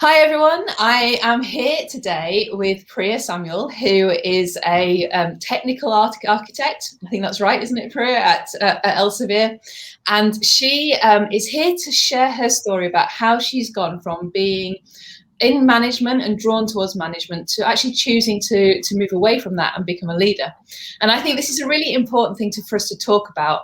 Hi everyone, I am here today with Priya Samuel, who is a technical architect. I think that's right, isn't it, Priya, at Elsevier? And she is here to share her story about how she's gone from being in management and drawn towards management to actually choosing to move away from that and become a leader. And I think this is a really important thing for us to talk about.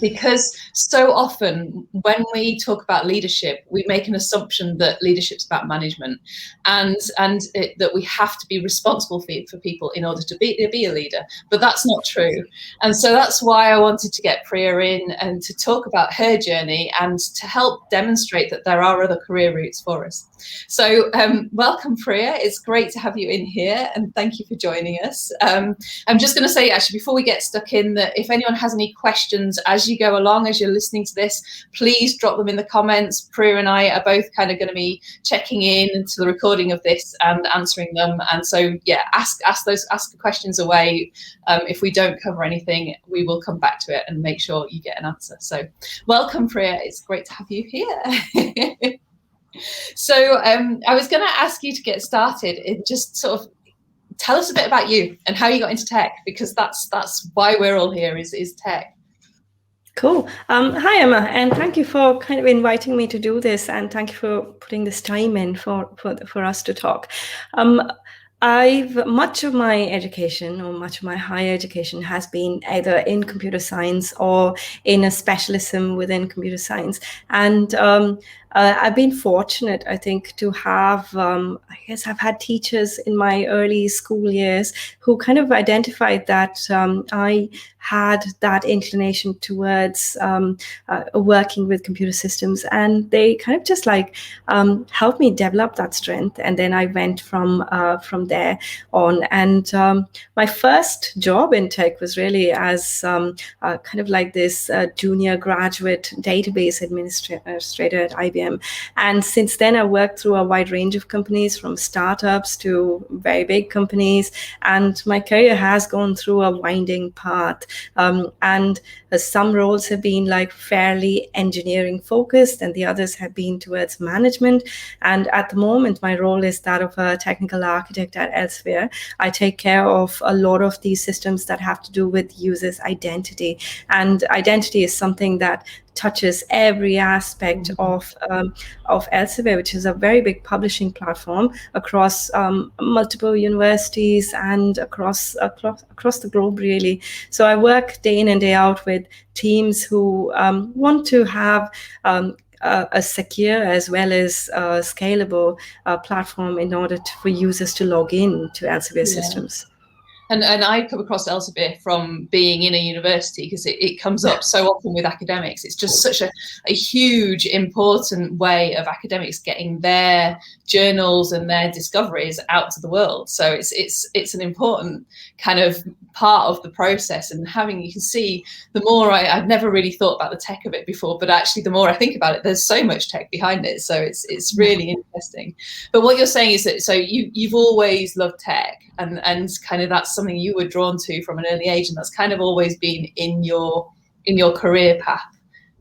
Because so often when we talk about leadership, we make an assumption that leadership's about management, and that we have to be responsible for people in order to be a leader. But that's not true. And so that's why I wanted to get Priya in and to talk about her journey and to help demonstrate that there are other career routes for us. So welcome, Priya. It's great to have you in here, and thank you for joining us. I'm just going to say, actually, before we get stuck in, that if anyone has any questions as you go along, as you're listening to this, please drop them in the comments. Priya and I are both kind of going to be checking in to the recording of this and answering them. And so, yeah, ask the questions away. If we don't cover anything, we will come back to it and make sure you get an answer. So welcome, Priya. It's great to have you here. So I was going to ask you to get started and just sort of tell us a bit about you and how you got into tech, because that's why we're all here is tech. Cool. Hi, Emma, and thank you for kind of inviting me to do this, and thank you for putting this time in for us to talk. Much of my education or much of my higher education has been either in computer science or in a specialism within computer science. And I've been fortunate, I think, to have, I've had teachers in my early school years who kind of identified that I had that inclination towards working with computer systems, and they kind of just helped me develop that strength. And then I went from there on. And my first job in tech was really as kind of like this junior graduate database administrator at IBM. And since then, I worked through a wide range of companies, from startups to very big companies. And my career has gone through a winding path. And some roles have been like fairly engineering focused, and the others have been towards management. And at the moment, my role is that of a technical architect at Elsevier. I take care of a lot of these systems that have to do with users' identity. And identity is something that touches every aspect of Elsevier, which is a very big publishing platform across multiple universities and across the globe, really. So I work day in and day out with teams who want to have a secure as well as scalable platform in order for users to log in to Elsevier systems. And I come across Elsevier from being in a university, because it comes up so often with academics. It's just such a huge, important way of academics getting their journals and their discoveries out to the world. So it's an important kind of part of the process. And you can see, the more I've never really thought about the tech of it before, but actually the more I think about it, there's so much tech behind it. So it's really interesting. But what you're saying is that, so you've always loved tech, and kind of that's something you were drawn to from an early age, and that's kind of always been in your career path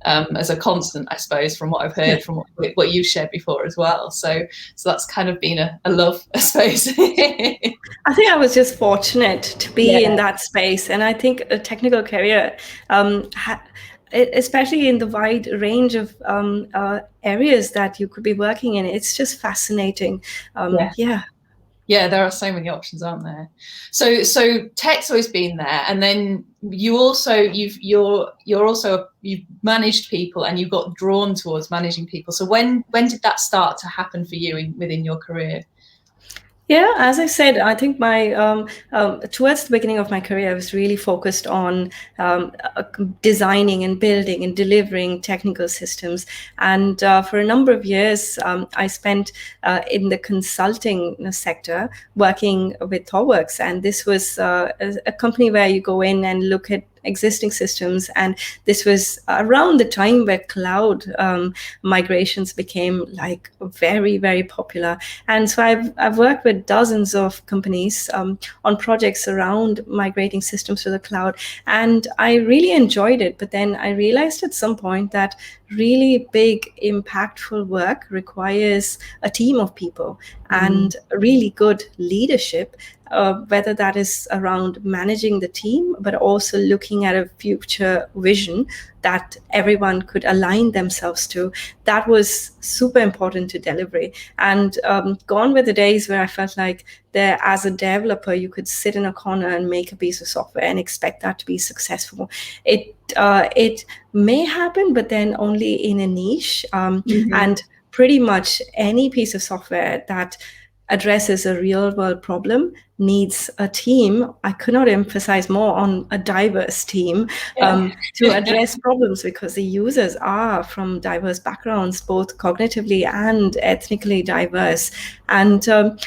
as a constant, I suppose, from what I've heard, from what you shared before as well. So that's kind of been a love, I suppose. I think I was just fortunate to be in that space, and I think a technical career, especially in the wide range of areas that you could be working in, it's just fascinating. Yeah, there are so many options, aren't there? So tech's always been there, and then you've managed people, and you got drawn towards managing people. So when did that start to happen for you within your career? Yeah, as I said, I think my towards the beginning of my career, I was really focused on designing and building and delivering technical systems. And for a number of years, I spent in the consulting sector working with ThoughtWorks. And this was a company where you go in and look at existing systems. And this was around the time where cloud migrations became like very, very popular. And so I've worked with dozens of companies on projects around migrating systems to the cloud, and I really enjoyed it. But then I realized at some point that really big, impactful work requires a team of people and really good leadership, whether that is around managing the team, but also looking at a future vision that everyone could align themselves to. That was super important to delivery. And gone were the days where I felt like there, as a developer, you could sit in a corner and make a piece of software and expect that to be successful. It may happen, but then only in a niche. And pretty much any piece of software that addresses a real world problem needs a team. I could not emphasize more on a diverse team to address problems, because the users are from diverse backgrounds, both cognitively and ethnically diverse. And so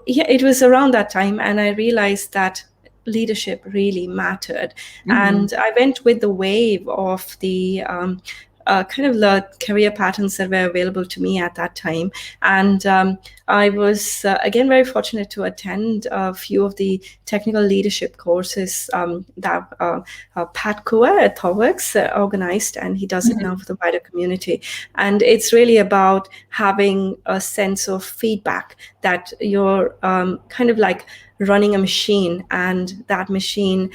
yeah, it was around that time, and I realized that leadership really mattered. And I went with the wave of the kind of the career patterns that were available to me at that time. And I was, again, very fortunate to attend a few of the technical leadership courses that Pat Kua at ThoughtWorks organized, and he does it now for the wider community. And it's really about having a sense of feedback, that you're kind of like running a machine, and that machine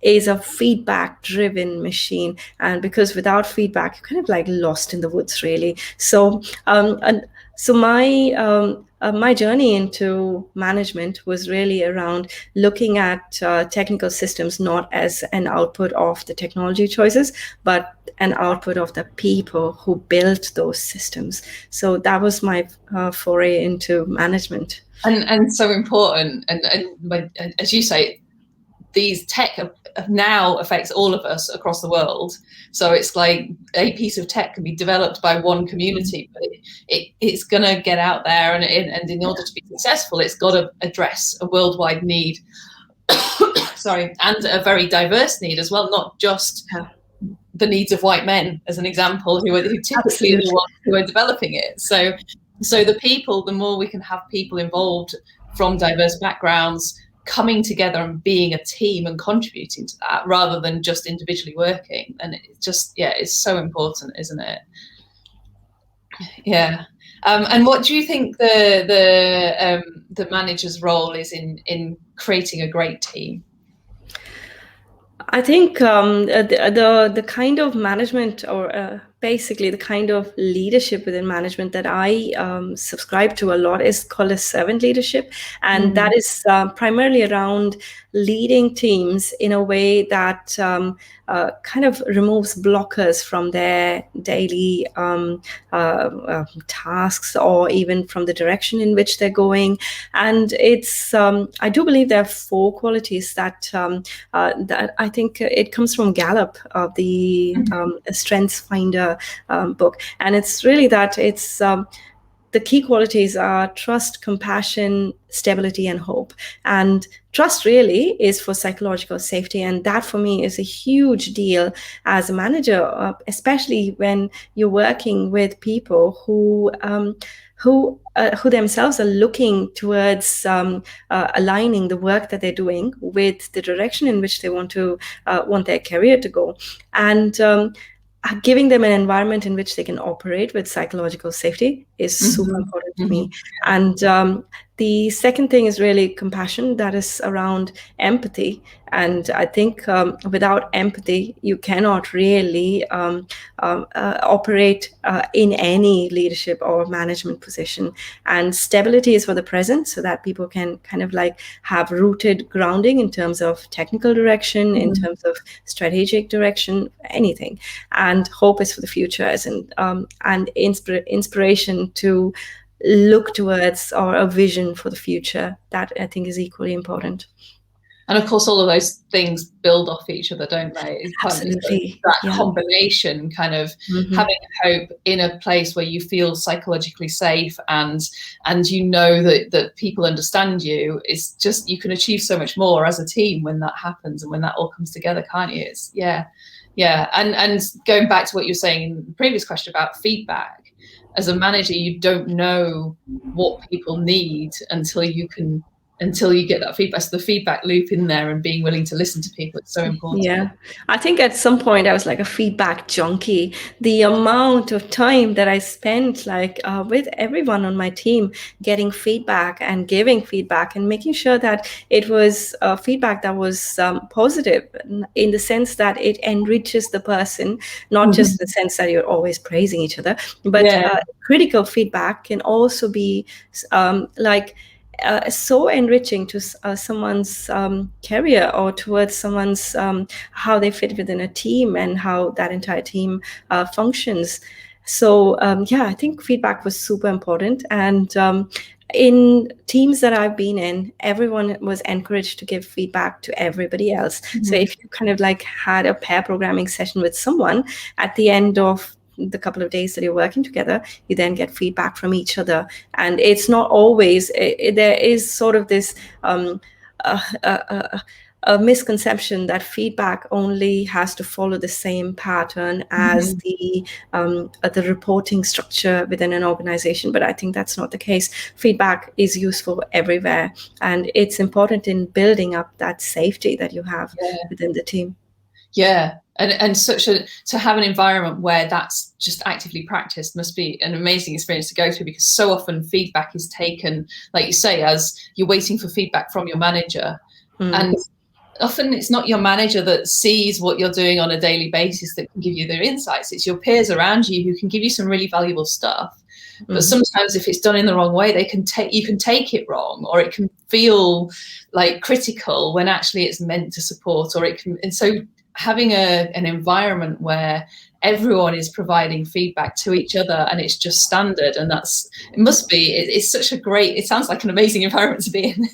is a feedback-driven machine. And because without feedback, you're kind of like lost in the woods, really. So, my journey into management was really around looking at technical systems not as an output of the technology choices, but an output of the people who built those systems. So that was my foray into management. And so important. And as you say, these tech now affects all of us across the world. So it's like a piece of tech can be developed by one community, but it's going to get out there, and in order to be successful, it's got to address a worldwide need. Sorry, and a very diverse need as well, not just the needs of white men, as an example, who typically are the ones who are developing it. So the people, the more we can have people involved from diverse backgrounds coming together and being a team and contributing to that, rather than just individually working. And it's just, it's so important, isn't it? Yeah. And what do you think the manager's role is in creating a great team? I think the kind of management, or basically the kind of leadership within management that I subscribe to a lot, is called a servant leadership. And that is primarily around leading teams in a way that kind of removes blockers from their daily tasks, or even from the direction in which they're going. And it's I do believe there are 4 qualities that that I think it comes from Gallup, the Strengths Finder book. And it's really that it's the key qualities are trust, compassion, stability, and hope. And trust really is for psychological safety. And that for me is a huge deal as a manager, especially when you're working with people who themselves are looking towards aligning the work that they're doing with the direction in which they want their career to go. And giving them an environment in which they can operate with psychological safety is super important to me. And the second thing is really compassion, that is around empathy. And I think without empathy, you cannot really operate in any leadership or management position. And stability is for the present, so that people can kind of like have rooted grounding in terms of technical direction, in terms of strategic direction, anything. And hope is for the future, as in and inspiration to look towards, or a vision for the future. That I think is equally important. And of course, all of those things build off each other, don't they? It's Absolutely. that Yeah. combination, kind of having hope in a place where you feel psychologically safe, and you know that people understand you. It's just, you can achieve so much more as a team when that happens and when that all comes together, can't you? It's and going back to what you were saying in the previous question about feedback, as a manager, you don't know what people need until you get that feedback. So the feedback loop in there and being willing to listen to people, it's so important. Yeah, I think at some point I was like a feedback junkie. The amount of time that I spent with everyone on my team getting feedback and giving feedback and making sure that it was feedback that was positive in the sense that it enriches the person, not just in the sense that you're always praising each other, but critical feedback can also be so enriching to someone's career or towards someone's how they fit within a team and how that entire team functions. So I think feedback was super important. And in teams that I've been in, everyone was encouraged to give feedback to everybody else. So if you kind of had a pair programming session with someone, at the end of the couple of days that you're working together, you then get feedback from each other. And it's not always, there is sort of this a misconception that feedback only has to follow the same pattern as the reporting structure within an organization. But I think that's not the case. Feedback is useful everywhere, and it's important in building up that safety that you have within the team. Yeah, and to have an environment where that's just actively practiced must be an amazing experience to go through, because so often feedback is taken, like you say, as you're waiting for feedback from your manager. And often it's not your manager that sees what you're doing on a daily basis that can give you their insights. It's your peers around you who can give you some really valuable stuff. But sometimes if it's done in the wrong way, you can take it wrong, or it can feel like critical when actually it's meant to support, and so having an environment where everyone is providing feedback to each other and it's just standard, and it's such a great, it sounds like an amazing environment to be in.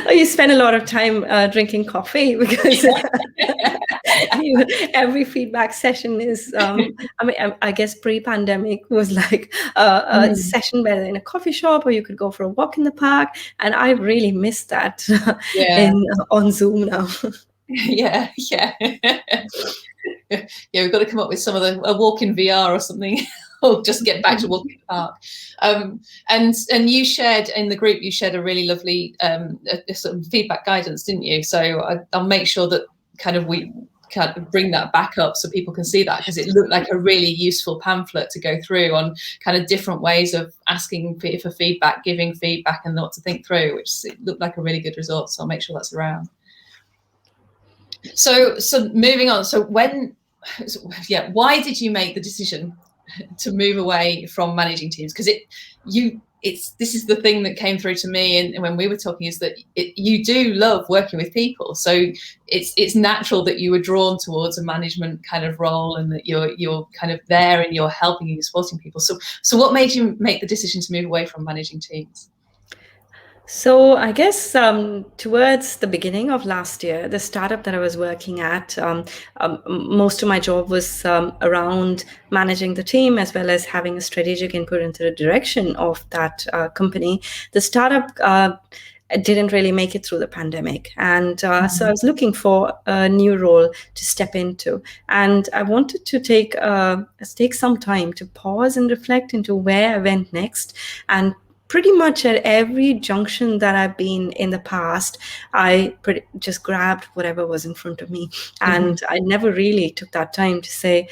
You spend a lot of time drinking coffee, because every feedback session is, I guess pre-pandemic was like a session whether in a coffee shop or you could go for a walk in the park. And I really miss that on Zoom now. Yeah, we've got to come up with some of a walk in VR or something, or just get back to walking in the park. And you shared in the group, a really lovely sort of feedback guidance, didn't you? So I'll make sure that we kind of bring that back up so people can see that, because it looked like a really useful pamphlet to go through on kind of different ways of asking for feedback, giving feedback, and what to think through, which it looked like a really good resource. So I'll make sure that's around. So moving on. So why did you make the decision to move away from managing teams? Because this is the thing that came through to me, and when we were talking, is that you do love working with people. So it's natural that you were drawn towards a management kind of role, and that you're kind of there and you're helping and you're supporting people. So what made you make the decision to move away from managing teams? So I guess towards the beginning of last year, the startup that I was working at, most of my job was around managing the team as well as having a strategic input into the direction of that company. The startup didn't really make it through the pandemic. And so I was looking for a new role to step into. And I wanted to take some time to pause and reflect into where I went next. And pretty much at every junction that I've been in the past, I just grabbed whatever was in front of me. And I never really took that time to say,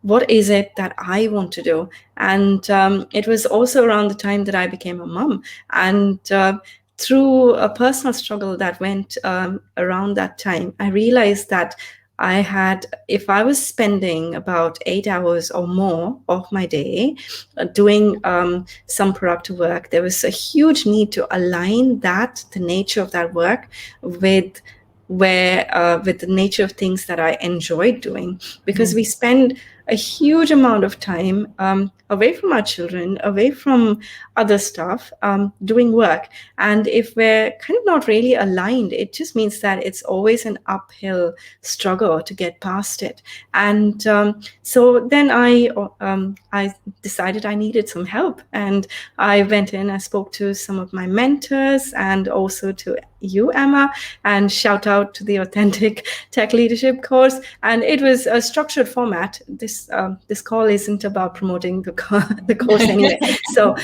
what is it that I want to do? And it was also around the time that I became a mom. And through a personal struggle that went around that time, I realized that if I was spending about 8 hours or more of my day doing some productive work, there was a huge need to align the nature of that work with the nature of things that I enjoyed doing, because we spend a huge amount of time away from our children, away from other stuff, doing work. And if we're kind of not really aligned, it just means that it's always an uphill struggle to get past it. And so then I decided I needed some help, and I went in. I spoke to some of my mentors and also to you, Emma, and shout out to the Authentic Tech Leadership course. And it was a structured format. This call isn't about promoting the course anyway. So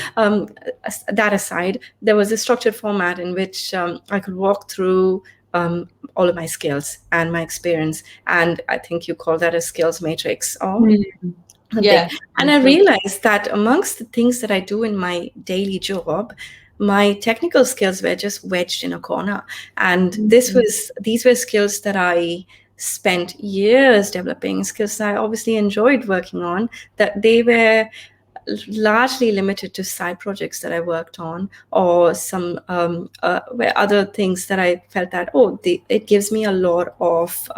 that aside, there was a structured format in which I could walk through all of my skills and my experience. And I think you call that a skills matrix or yeah. And I realized that amongst the things that I do in my daily job, my technical skills were just wedged in a corner. And these were skills that I spent years developing, skills that I obviously enjoyed working on, that they were largely limited to side projects that I worked on, or some where other things that I felt that it gives me a lot of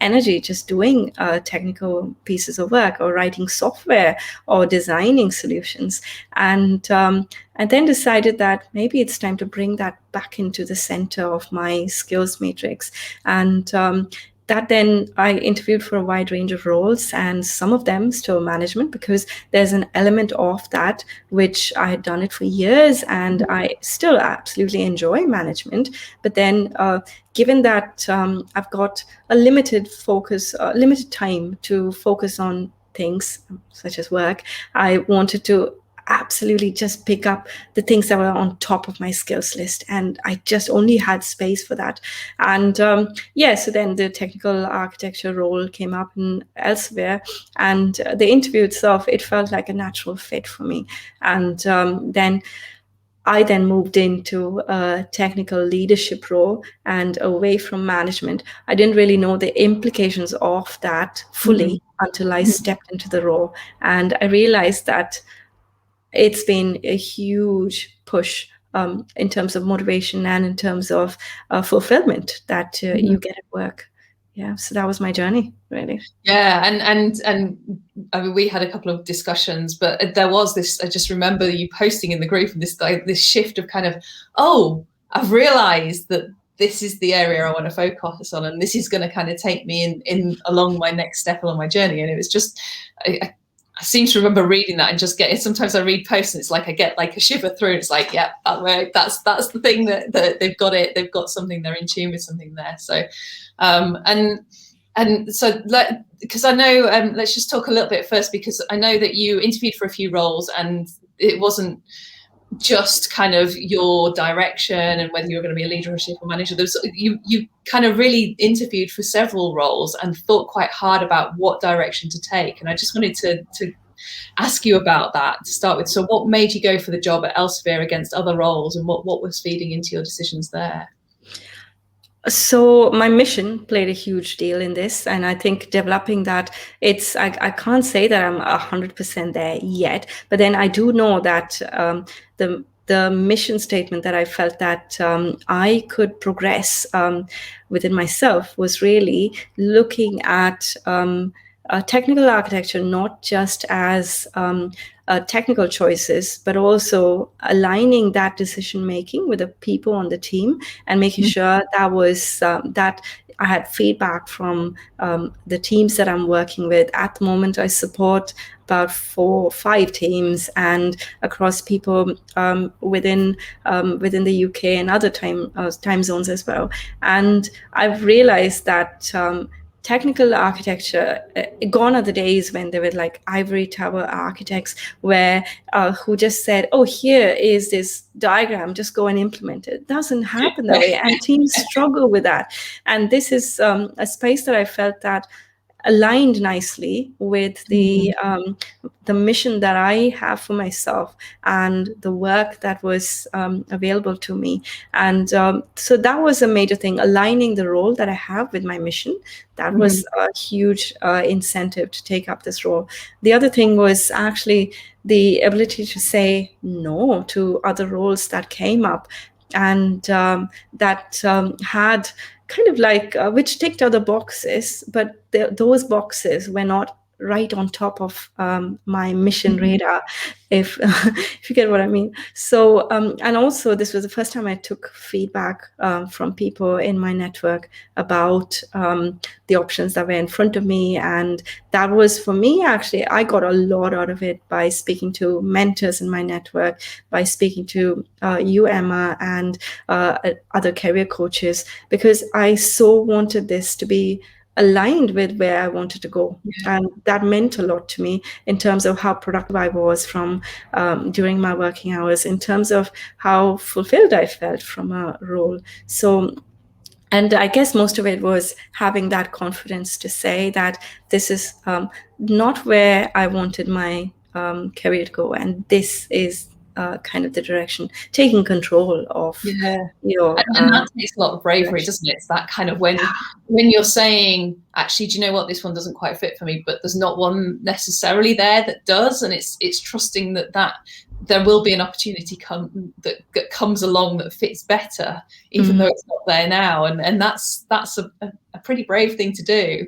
energy just doing technical pieces of work, or writing software, or designing solutions. And I then decided that maybe it's time to bring that back into the center of my skills matrix. And that then I interviewed for a wide range of roles, and some of them still management, because there's an element of that which I had done it for years, and I still absolutely enjoy management. But then given that I've got a limited time to focus on things such as work, I wanted to absolutely just pick up the things that were on top of my skills list, and I just only had space for that. And so then the technical architecture role came up in elsewhere, and the interview itself, it felt like a natural fit for me. And then I then moved into a technical leadership role and away from management. I didn't really know the implications of that fully until I stepped into the role, and I realized that it's been a huge push in terms of motivation and in terms of fulfillment that you get at work. Yeah, so that was my journey, really. Yeah, and I mean, we had a couple of discussions, but there was this. I just remember you posting in the group, and this shift of kind of, I've realised that this is the area I want to focus on, and this is going to kind of take me in along my next step along my journey. And it was just, I seem to remember reading that and just getting. Sometimes I read posts and it's like I get like a shiver through. And it's like, yeah, that's the thing that they've got it. They've got something. They're in tune with something there. So, and so, because I know, let's just talk a little bit first, because I know that you interviewed for a few roles, and it wasn't just kind of your direction and whether you were going to be a leadership or manager. You kind of really interviewed for several roles and thought quite hard about what direction to take. And I just wanted to ask you about that to start with. So what made you go for the job at Elsevier against other roles, and what was feeding into your decisions there? So my mission played a huge deal in this, and I think developing that, I can't say that I'm 100% there yet, but then I do know that the mission statement that I felt that I could progress within myself was really looking at technical architecture not just as technical choices, but also aligning that decision making with the people on the team, and making sure that was that I had feedback from the teams that I'm working with. At the moment, I support about 4 or 5 teams, and across people within the UK and other time zones as well. And I've realized that technical architecture, gone are the days when there were like ivory tower architects where who just said, oh, here is this diagram, just go and implement it. It doesn't happen that way, and teams struggle with that. And this is a space that I felt that aligned nicely with the mission that I have for myself and the work that was available to me. And so that was a major thing, aligning the role that I have with my mission. That was a huge incentive to take up this role. The other thing was actually the ability to say no to other roles that came up, and that had kind of like which ticked other boxes, but those boxes were not right on top of my mission radar, if if you get what I mean. So and also this was the first time I took feedback from people in my network about the options that were in front of me, and that was, for me, actually, I got a lot out of it by speaking to mentors in my network, by speaking to you, Emma, and other career coaches, because I so wanted this to be aligned with where I wanted to go. Yeah. And that meant a lot to me in terms of how productive I was from during my working hours, in terms of how fulfilled I felt from a role. So, and I guess most of it was having that confidence to say that this is not where I wanted my career to go, and this is kind of the direction, taking control of your. And that takes a lot of bravery, doesn't it? It's that kind of when you're saying, actually, do you know what, this one doesn't quite fit for me, but there's not one necessarily there that does, and it's trusting that there will be an opportunity that comes along that fits better, even though it's not there now, and that's a pretty brave thing to do.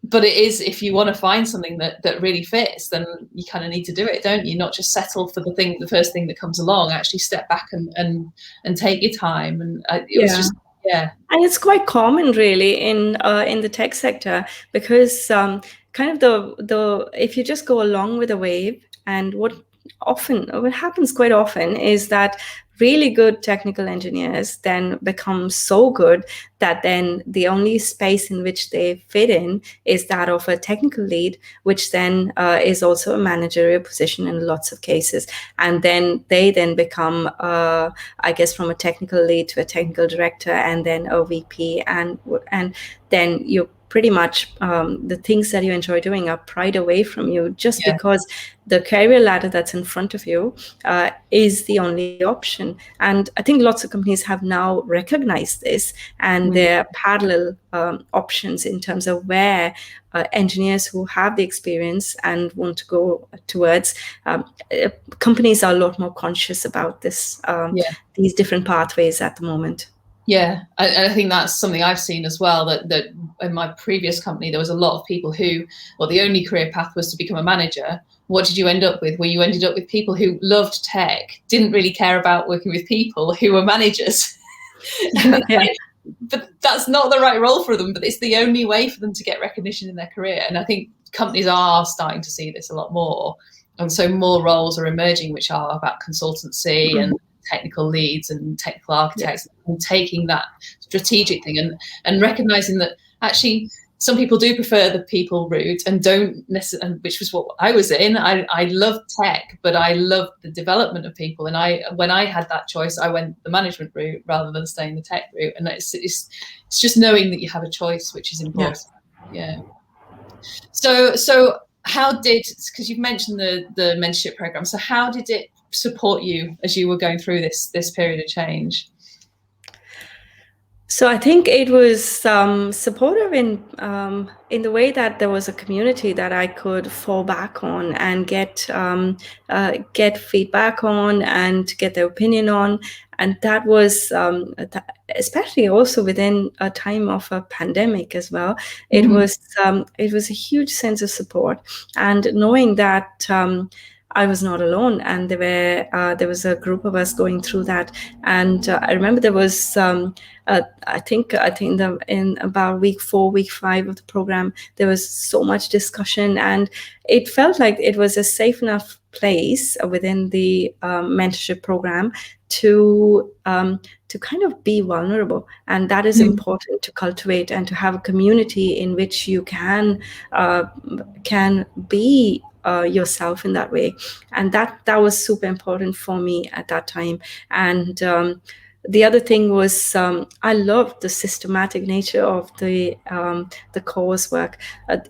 But it is, if you want to find something that really fits, then you kind of need to do it, don't you? Not just settle for the first thing that comes along. Actually step back and take your time. And it was just, yeah. And it's quite common, really, in the tech sector, because kind of the if you just go along with the wave, and what happens quite often is that really good technical engineers then become so good that then the only space in which they fit in is that of a technical lead, which then is also a managerial position in lots of cases. And then they then become, I guess, from a technical lead to a technical director, and then a VP, and then you pretty much the things that you enjoy doing are pried away from you, just because the career ladder that's in front of you is the only option. And I think lots of companies have now recognized this, and there are parallel options in terms of where engineers who have the experience and want to go towards, companies are a lot more conscious about this, these different pathways at the moment. Yeah, I think that's something I've seen as well, that in my previous company, there was a lot of people who, well, the only career path was to become a manager. What did you end up with? Well, you ended up with people who loved tech, didn't really care about working with people, who were managers. But that's not the right role for them, but it's the only way for them to get recognition in their career. And I think companies are starting to see this a lot more. And so more roles are emerging, which are about consultancy and technical leads and technical architects, and taking that strategic thing and recognizing that actually some people do prefer the people route and don't necessarily, which was what I was in. I love tech, but I love the development of people. And when I had that choice, I went the management route rather than staying the tech route. And it's just knowing that you have a choice, which is important. Yeah. So how because you've mentioned the mentorship program. So how did it support you as you were going through this period of change? So I think it was supportive in the way that there was a community that I could fall back on and get feedback on and get their opinion on, and that was especially also within a time of a pandemic as well. It was a huge sense of support, and knowing that I was not alone, and there was a group of us going through that. And I remember there was I think in about week 4, week 5 of the program, there was so much discussion, and it felt like it was a safe enough place within the mentorship program to kind of be vulnerable. And that is important to cultivate, and to have a community in which you can be yourself in that way. And that was super important for me at that time. And the other thing was I loved the systematic nature of the coursework.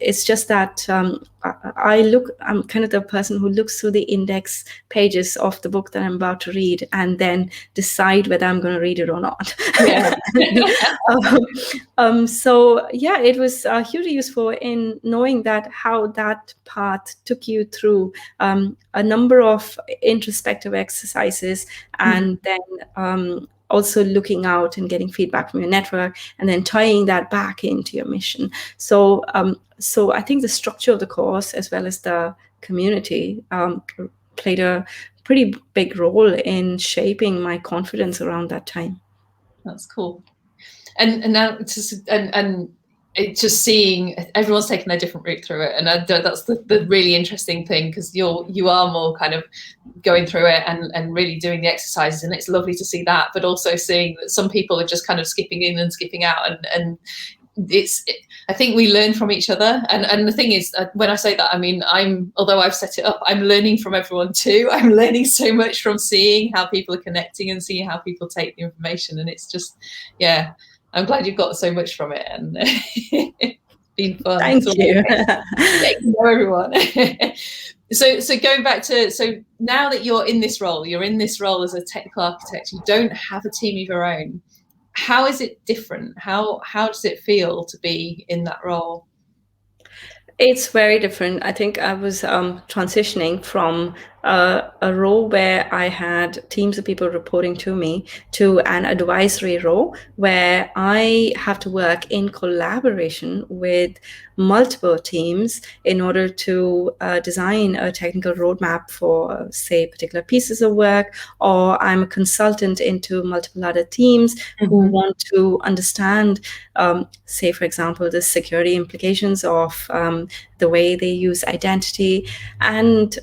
It's just that I'm kind of the person who looks through the index pages of the book that I'm about to read and then decide whether I'm going to read it or not. So yeah, it was hugely useful in knowing that how that path took you through a number of introspective exercises, and then also looking out and getting feedback from your network, and then tying that back into your mission. So so I think the structure of the course as well as the community played a pretty big role in shaping my confidence around that time. That's cool. And now and it's just seeing everyone's taken their different route through it, and that's the really interesting thing, because you are more kind of going through it and really doing the exercises, and it's lovely to see that, but also seeing that some people are just kind of skipping in and skipping out, and I think we learn from each other, and the thing is, when I say that, I mean, although I've set it up, I'm learning from everyone too. I'm learning so much from seeing how people are connecting and seeing how people take the information, and it's just, yeah, I'm glad you've got so much from it, and it's been fun. Thank you. Getting to know everyone. So going back to, so now that you're in this role as a technical architect, you don't have a team of your own. How is it different? How does it feel to be in that role? It's very different. I think I was transitioning from a role where I had teams of people reporting to me to an advisory role where I have to work in collaboration with multiple teams in order to design a technical roadmap for, say, particular pieces of work, or I'm a consultant into multiple other teams who want to understand, say, for example, the security implications of the way they use identity. And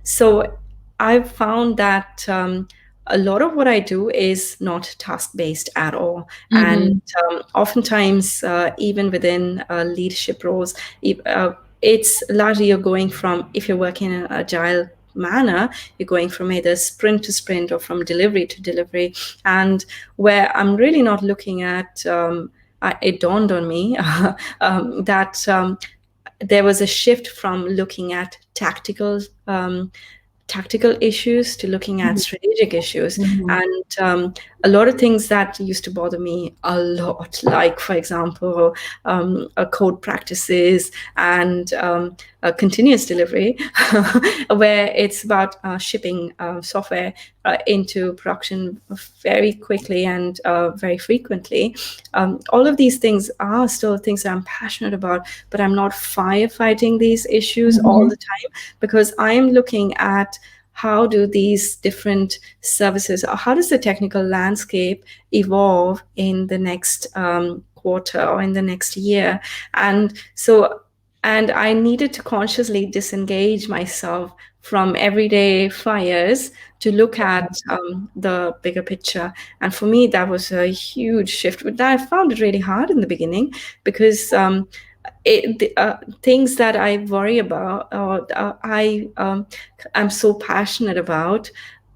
so I've found that a lot of what I do is not task-based at all. And oftentimes, even within leadership roles, it's largely you're going from, if you're working in an agile manner, you're going from either sprint to sprint or from delivery to delivery. And where I'm really not looking at, it dawned on me that there was a shift from looking at tactical issues to looking at strategic issues. And a lot of things that used to bother me a lot, like, for example, code practices and continuous delivery, where it's about shipping software into production very quickly and very frequently. All of these things are still things that I'm passionate about, but I'm not firefighting these issues all the time, because I'm looking at how do these different services, or how does the technical landscape evolve in the next quarter or in the next year. And I needed to consciously disengage myself from everyday fires to look at the bigger picture. And for me, that was a huge shift. But I found it really hard in the beginning, because things that I worry about, or I'm so passionate about,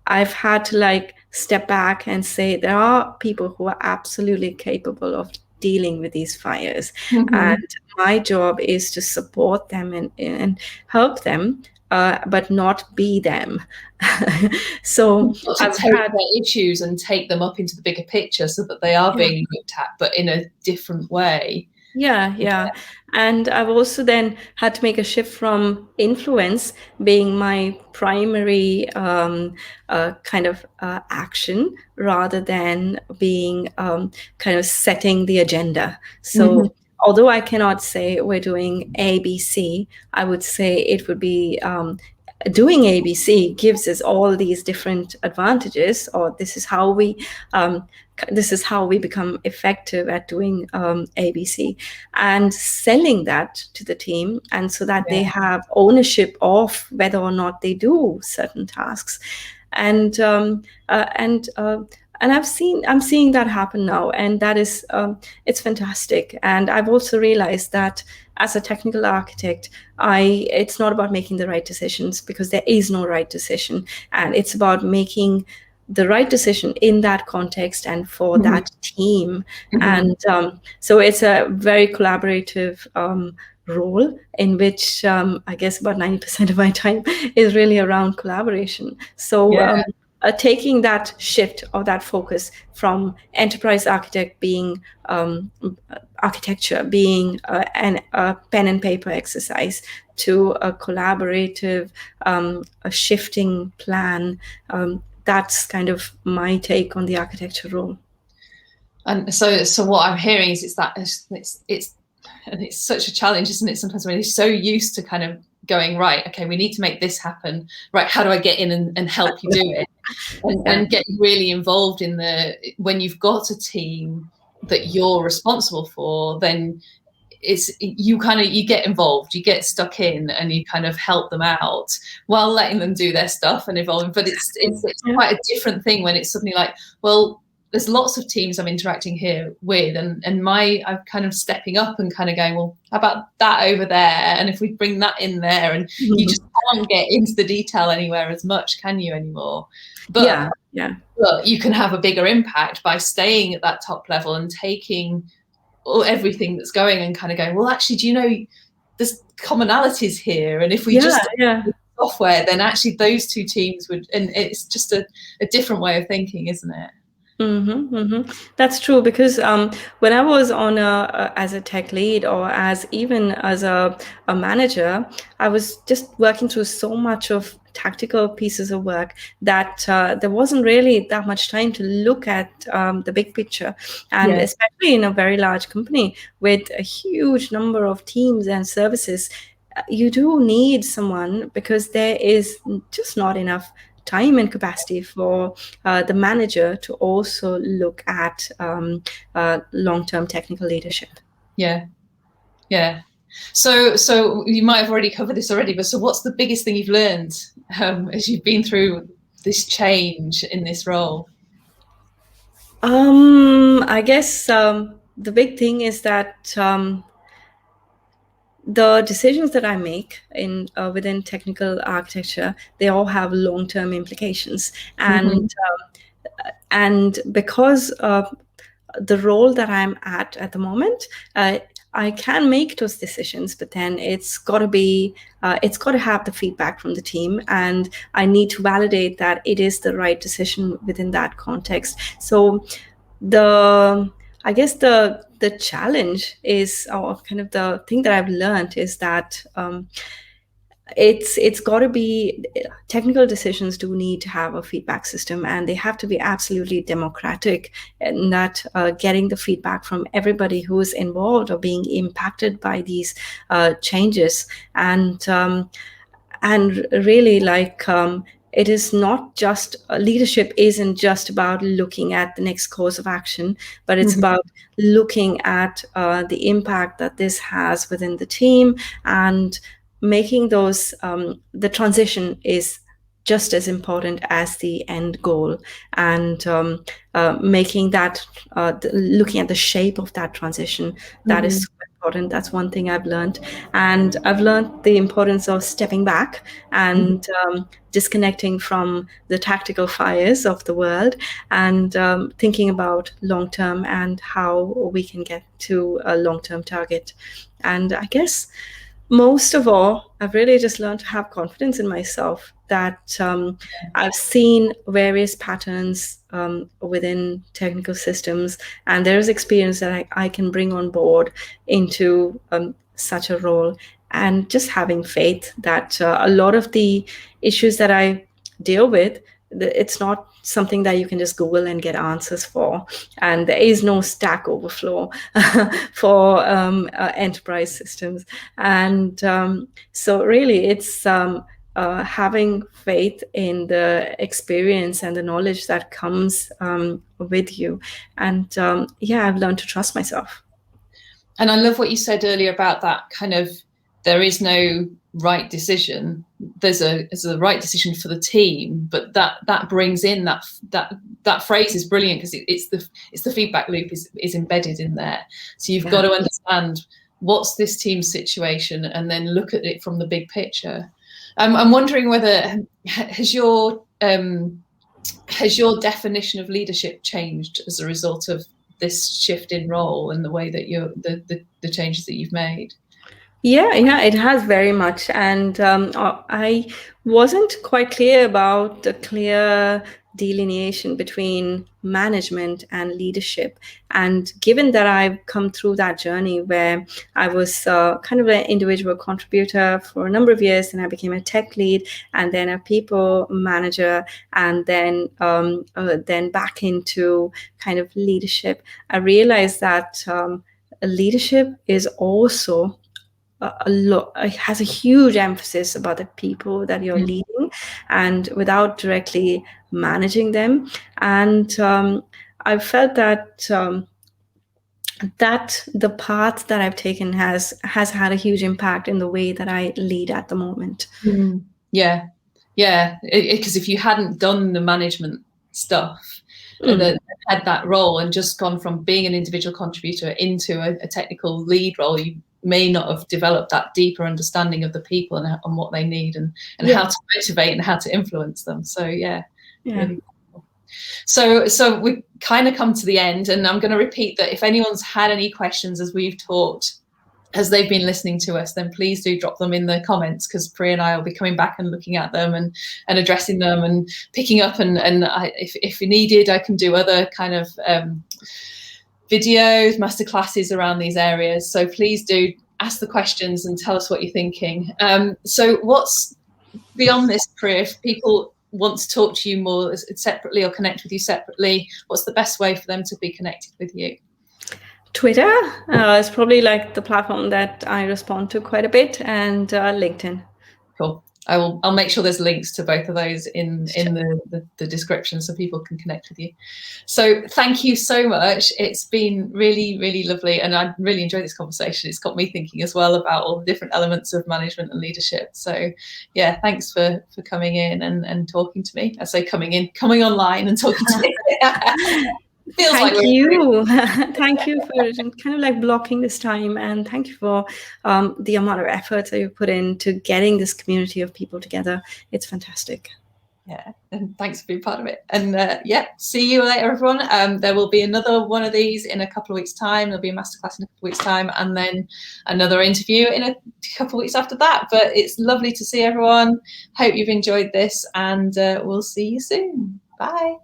I've had to step back and say there are people who are absolutely capable of dealing with these fires, and my job is to support them and help them, but not be them. So I've take their issues and take them up into the bigger picture so that they are being looked at, but in a different way. Yeah. And I've also then had to make a shift from influence being my primary kind of action, rather than being kind of setting the agenda. So although I cannot say we're doing ABC, I would say it would be doing ABC gives us all these different advantages, or this is how we become effective at doing ABC, and selling that to the team, and so that they have ownership of whether or not they do certain tasks. And I'm seeing that happen now, and that is it's fantastic. And I've also realized that as a technical architect, it's not about making the right decisions, because there is no right decision, and it's about making the right decision in that context and for that team. And so it's a very collaborative role in which I guess about 90% of my time is really around collaboration. So taking that shift or that focus from enterprise architecture being a pen and paper exercise to a collaborative, a shifting plan, that's kind of my take on the architecture role. And so what I'm hearing is it's And it's such a challenge, isn't it? Sometimes when you're so used to kind of going, right, okay, we need to make this happen. Right, how do I get in and help you do it? And get really involved in when you've got a team that you're responsible for, then you get involved, you get stuck in, and you kind of help them out while letting them do their stuff and evolving. But it's quite a different thing when it's suddenly like, well, there's lots of teams I'm interacting here with, and I'm kind of stepping up and kind of going, well, how about that over there? And if we bring that in there, and you just can't get into the detail anywhere as much, can you, anymore? But but you can have a bigger impact by staying at that top level and taking everything that's going and kind of going, well, actually, do you know there's commonalities here? And if we just software, then actually those two teams would, and it's just a different way of thinking, isn't it? That's true, because when I was on as a tech lead, or even as a manager, I was just working through so much of tactical pieces of work that there wasn't really that much time to look at the big picture. And especially in a very large company with a huge number of teams and services, you do need someone, because there is just not enough time and capacity for the manager to also look at long-term technical leadership. Yeah. So you might have already covered this already, but so what's the biggest thing you've learned as you've been through this change in this role? I guess the big thing is that the decisions that I make within technical architecture, they all have long-term implications, and because of the role that I'm at the moment, I can make those decisions, but then it's got to have the feedback from the team, and I need to validate that it is the right decision within that context. So I guess the challenge is, or kind of the thing that I've learned, is that it's got to be, technical decisions do need to have a feedback system, and they have to be absolutely democratic, and that getting the feedback from everybody who is involved or being impacted by these changes, and really, like, it is not just, leadership isn't just about looking at the next course of action, but it's about looking at the impact that this has within the team, and making those, the transition is just as important as the end goal, and making that, looking at the shape of that transition, that is super important. That's one thing I've learned. And I've learned the importance of stepping back and disconnecting from the tactical fires of the world, and thinking about long-term and how we can get to a long-term target. And I guess most of all, I've really just learned to have confidence in myself, that I've seen various patterns within technical systems, and there's experience that I can bring on board into such a role, and just having faith that a lot of the issues that I deal with, it's not something that you can just Google and get answers for, and there is no Stack Overflow for enterprise systems. And so really, it's having faith in the experience and the knowledge that comes with you. And I've learned to trust myself. And I love what you said earlier about that kind of, there is no right decision. There's a right decision for the team, but that brings in that phrase is brilliant, because it's the feedback loop is embedded in there. So you've got to understand what's this team's situation, and then look at it from the big picture. I'm wondering whether has your definition of leadership changed as a result of this shift in role and the way that the changes that you've made? Yeah, it has very much. And I wasn't quite clear about the clear delineation between management and leadership. And given that I've come through that journey where I was kind of an individual contributor for a number of years, and I became a tech lead, and then a people manager, and then back into kind of leadership, I realized that leadership is also it has a huge emphasis about the people that you're leading, and without directly managing them. And I felt that the path that I've taken has had a huge impact in the way that I lead at the moment. Yeah, because if you hadn't done the management stuff and then had that role and just gone from being an individual contributor into a technical lead role, you may not have developed that deeper understanding of the people and what they need and how to motivate and how to influence them. So really cool. So we kind of come to the end, and I'm going to repeat that if anyone's had any questions as we've talked, as they've been listening to us, then please do drop them in the comments, because Priya and I will be coming back and looking at them and addressing them and picking up. And if needed, I can do other kind of videos, masterclasses around these areas. So please do ask the questions and tell us what you're thinking. So what's beyond this, Priya? If people want to talk to you more separately or connect with you separately, what's the best way for them to be connected with you? Twitter is probably like the platform that I respond to quite a bit, and LinkedIn. Cool. I'll make sure there's links to both of those in the description so people can connect with you. So thank you so much. It's been really, really lovely, and I really enjoyed this conversation. It's got me thinking as well about all the different elements of management and leadership. So yeah, thanks for coming in and talking to me. I say coming online and talking to me. Thank you. Thank you for kind of like blocking this time, and thank you for the amount of effort that you put into getting this community of people together. It's fantastic. Yeah, and thanks for being part of it. And see you later, everyone. There will be another one of these in a couple of weeks' time. There'll be a masterclass in a couple of weeks' time, and then another interview in a couple of weeks after that. But it's lovely to see everyone. Hope you've enjoyed this, and we'll see you soon. Bye.